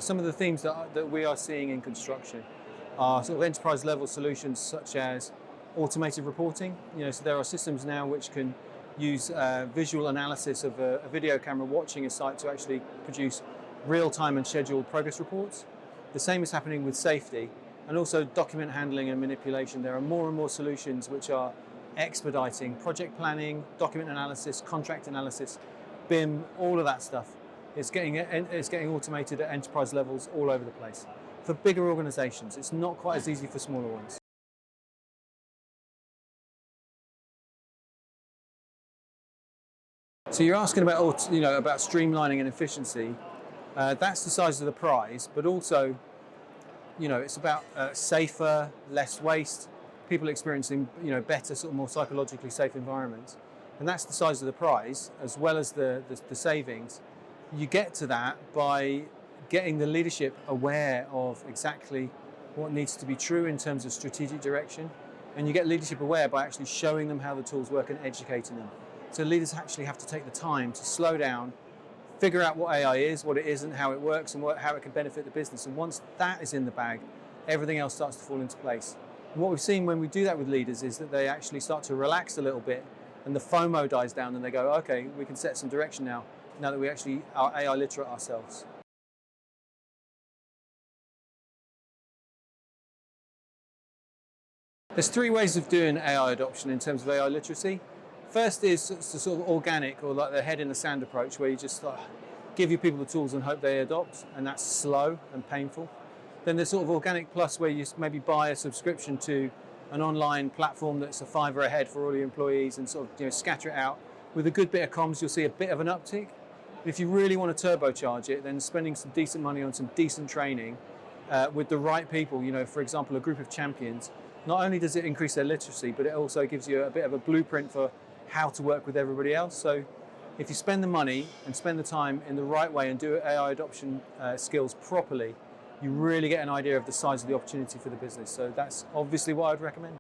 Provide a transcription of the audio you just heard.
some of the themes that we are seeing in construction are sort of enterprise level solutions such as automated reporting. So there are systems now which can use visual analysis of a video camera watching a site to actually produce real-time and scheduled progress reports. The same is happening with safety and also document handling and manipulation. There are more and more solutions which are expediting project planning, document analysis, contract analysis, BIM, all of that stuff. It's getting automated at enterprise levels all over the place. For bigger organizations, it's not quite as easy for smaller ones. So you're asking about, about streamlining and efficiency. That's the size of the prize, but also, it's about safer, less waste, people experiencing, better, sort of more psychologically safe environments. And that's the size of the prize, as well as the savings. You get to that by getting the leadership aware of exactly what needs to be true in terms of strategic direction. And you get leadership aware by actually showing them how the tools work and educating them. So leaders actually have to take the time to slow down, figure out what AI is, what it isn't, how it works, and how it can benefit the business. And once that is in the bag, everything else starts to fall into place. And what we've seen when we do that with leaders is that they actually start to relax a little bit, and the FOMO dies down, and they go, okay, we can set some direction now that we actually are AI literate ourselves. There's three ways of doing AI adoption in terms of AI literacy. First is the sort of organic, or like the head in the sand approach, where you just give your people the tools and hope they adopt, and that's slow and painful. Then there's sort of organic plus, where you maybe buy a subscription to an online platform that's a $5 a head for all your employees, and sort of scatter it out. With a good bit of comms, you'll see a bit of an uptick. If you really want to turbocharge it, then spending some decent money on some decent training with the right people, for example, a group of champions, not only does it increase their literacy, but it also gives you a bit of a blueprint for how to work with everybody else. So if you spend the money and spend the time in the right way and do AI adoption skills properly, you really get an idea of the size of the opportunity for the business. So that's obviously what I'd recommend.